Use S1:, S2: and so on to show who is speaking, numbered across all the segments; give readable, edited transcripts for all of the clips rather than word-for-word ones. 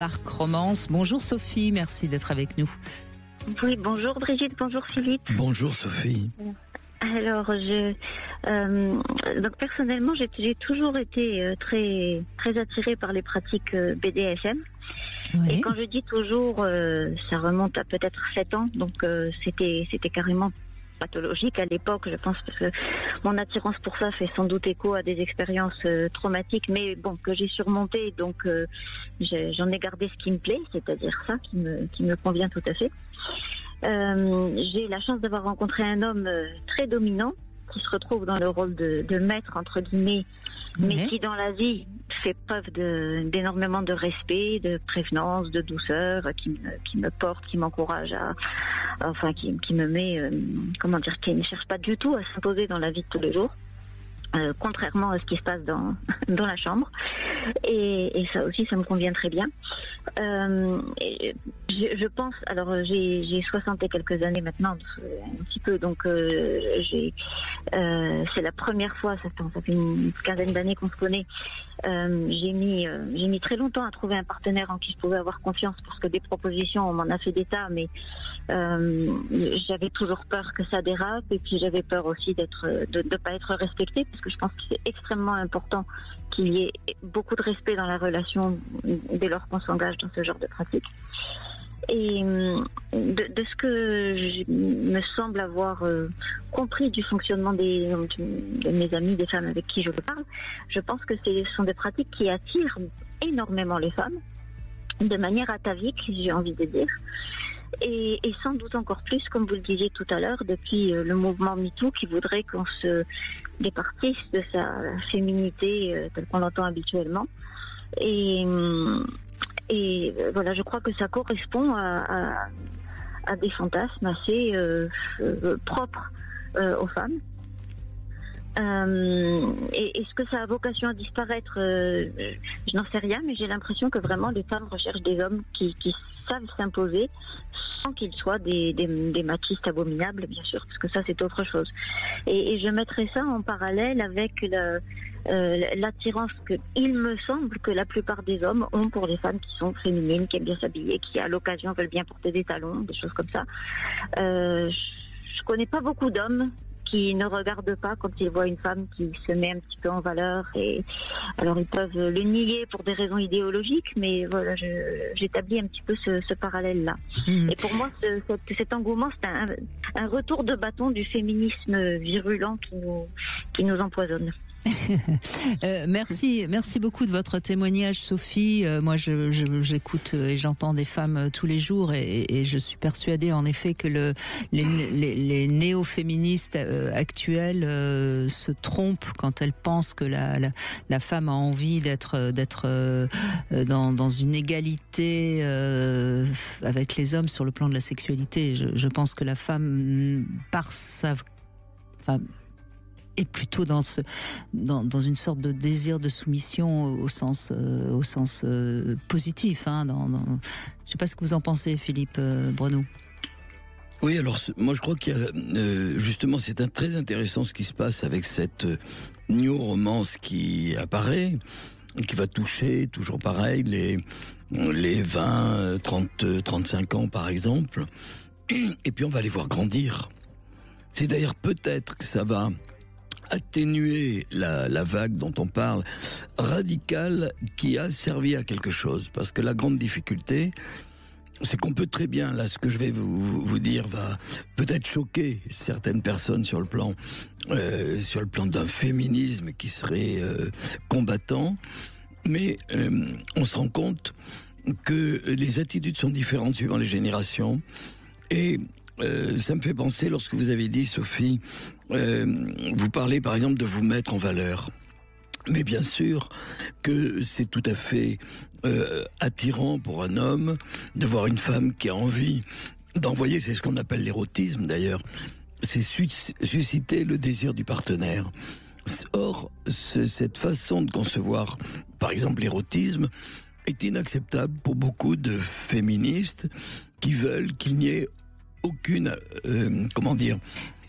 S1: Dark Romance. Bonjour Sophie, merci d'être avec nous.
S2: Oui, bonjour Brigitte, bonjour Philippe.
S3: Bonjour Sophie.
S2: Alors, donc personnellement, j'ai toujours été très attirée par les pratiques BDSM.
S1: Oui.
S2: Et quand je dis toujours, ça remonte à peut-être 7 ans, donc c'était carrément pathologique à l'époque, je pense, parce que mon attirance pour ça fait sans doute écho à des expériences traumatiques, mais bon, que j'ai surmontées, donc j'en ai gardé ce qui me plaît, c'est-à-dire ça qui me convient tout à fait. J'ai la chance d'avoir rencontré un homme très dominant qui se retrouve dans le rôle de maître entre guillemets, mais qui dans la vie fait preuve d'énormément de respect, de prévenance, de douceur, qui me porte, qui m'encourage qui me met, qui ne cherche pas du tout à s'imposer dans la vie de tous les jours. Contrairement à ce qui se passe dans la chambre, et ça aussi, ça me convient très bien. Je pense, alors j'ai 60 et quelques années maintenant, un petit peu, donc c'est la première fois, ça fait une quinzaine d'années qu'on se connaît. J'ai mis très longtemps à trouver un partenaire en qui je pouvais avoir confiance, parce que des propositions, on m'en a fait des tas, mais j'avais toujours peur que ça dérape, et puis j'avais peur aussi de pas être respectée, parce que je pense que c'est extrêmement important qu'il y ait beaucoup de respect dans la relation dès lors qu'on s'engage dans ce genre de pratique. Et de ce que je me semble avoir compris du fonctionnement de mes amis, des femmes avec qui je parle, je pense que ce sont des pratiques qui attirent énormément les femmes, de manière atavique, j'ai envie de dire. Et sans doute encore plus, comme vous le disiez tout à l'heure, depuis le mouvement MeToo qui voudrait qu'on se départisse de sa féminité telle qu'on l'entend habituellement. Et voilà, je crois que ça correspond à des fantasmes assez propres aux femmes. Et est-ce que ça a vocation à disparaître, je n'en sais rien, mais j'ai l'impression que vraiment les femmes recherchent des hommes qui savent s'imposer sans qu'ils soient des machistes abominables, bien sûr, parce que ça c'est autre chose. Et je mettrais ça en parallèle avec l'attirance que il me semble que la plupart des hommes ont pour les femmes qui sont féminines, qui aiment bien s'habiller, qui à l'occasion veulent bien porter des talons, des choses comme ça. Je connais pas beaucoup d'hommes qui ne regardent pas quand ils voient une femme qui se met un petit peu en valeur, et alors ils peuvent le nier pour des raisons idéologiques, mais voilà, j'établis un petit peu ce parallèle-là. Et pour moi, cet engouement, c'est un retour de bâton du féminisme virulent qui nous empoisonne.
S1: Merci beaucoup de votre témoignage, Sophie. Moi, j'écoute et j'entends des femmes tous les jours, et je suis persuadée en effet que les néo-féministes actuelles se trompent quand elles pensent que la femme a envie d'être dans une égalité avec les hommes sur le plan de la sexualité. Je pense que la femme, est plutôt dans une sorte de désir de soumission au sens positif. Je ne sais pas ce que vous en pensez, Philippe Brenou.
S3: Oui, alors moi je crois qu'il y a justement, c'est très intéressant ce qui se passe avec cette new romance qui apparaît, qui va toucher toujours pareil les 20, 30, 35 ans par exemple, et puis on va les voir grandir. C'est d'ailleurs peut-être que ça va atténuer la vague dont on parle, radicale, qui a servi à quelque chose. Parce que la grande difficulté, c'est qu'on peut très bien, là, ce que je vais vous dire va peut-être choquer certaines personnes sur le plan d'un féminisme qui serait combattant, mais on se rend compte que les attitudes sont différentes suivant les générations, et ça me fait penser, lorsque vous avez dit, Sophie, vous parlez par exemple de vous mettre en valeur. Mais bien sûr que c'est tout à fait attirant pour un homme de voir une femme qui a envie d'envoyer, c'est ce qu'on appelle l'érotisme d'ailleurs, c'est susciter le désir du partenaire. Or, cette façon de concevoir, par exemple, l'érotisme, est inacceptable pour beaucoup de féministes qui veulent qu'il n'y ait aucune,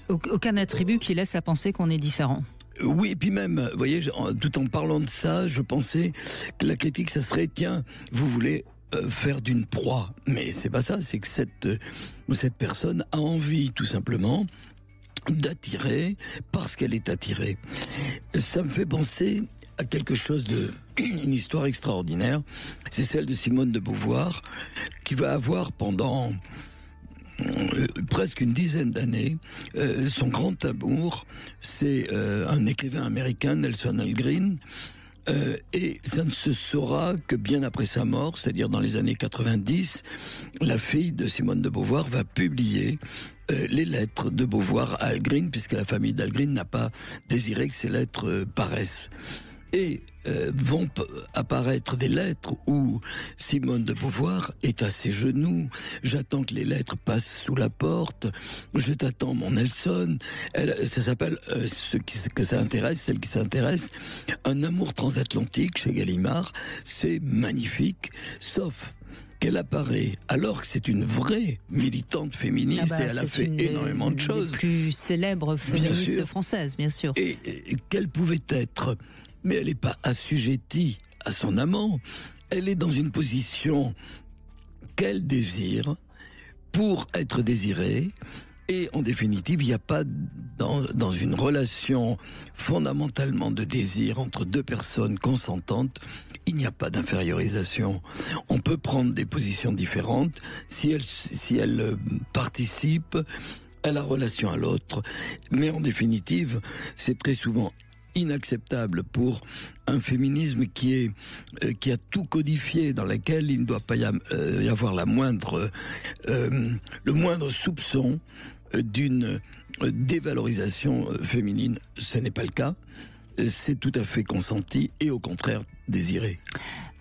S1: aucun attribut qui laisse à penser qu'on est différent.
S3: Oui, et puis même, vous voyez, tout en parlant de ça, je pensais que la critique, ça serait, tiens, vous voulez faire d'une proie. Mais c'est pas ça, c'est que cette personne a envie tout simplement d'attirer parce qu'elle est attirée. Ça me fait penser à quelque chose une histoire extraordinaire. C'est celle de Simone de Beauvoir, qui va avoir pendant presque une dizaine d'années son grand amour, c'est un écrivain américain, Nelson Algren. Et ça ne se saura que bien après sa mort, c'est-à-dire dans les années 90, la fille de Simone de Beauvoir va publier les lettres de Beauvoir à Algren, puisque la famille d'Algren n'a pas désiré que ces lettres paraissent. Et vont apparaître des lettres où Simone de Beauvoir est à ses genoux. J'attends que les lettres passent sous la porte. Je t'attends, mon Nelson. Ça s'appelle, celle qui s'intéresse, Un amour transatlantique chez Gallimard. C'est magnifique, sauf qu'elle apparaît alors que c'est une vraie militante féministe et elle a fait énormément de choses.
S1: Les plus célèbres féministes françaises, bien sûr.
S3: Et quelle pouvait être, mais elle n'est pas assujettie à son amant. Elle est dans une position qu'elle désire pour être désirée. Et en définitive, il n'y a pas dans une relation fondamentalement de désir entre deux personnes consentantes, il n'y a pas d'infériorisation. On peut prendre des positions différentes si elles participent à la relation à l'autre. Mais en définitive, c'est très souvent inacceptable pour un féminisme qui a tout codifié, dans lequel il ne doit pas y avoir le moindre soupçon d'une dévalorisation féminine. Ce n'est pas le cas. C'est tout à fait consenti et au contraire désiré.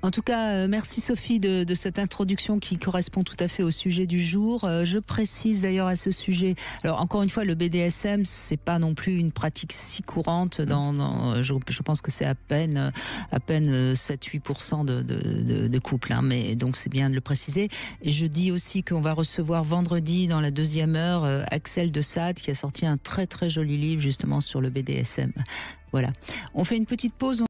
S1: En tout cas, merci Sophie de cette introduction qui correspond tout à fait au sujet du jour. Je précise d'ailleurs à ce sujet, alors encore une fois, le BDSM, c'est pas non plus une pratique si courante je pense que c'est à peine 7-8% de couples, hein, mais donc c'est bien de le préciser. Et je dis aussi qu'on va recevoir vendredi dans la 2e heure Axel de Sade qui a sorti un très très joli livre justement sur le BDSM. Voilà. On fait une petite pause.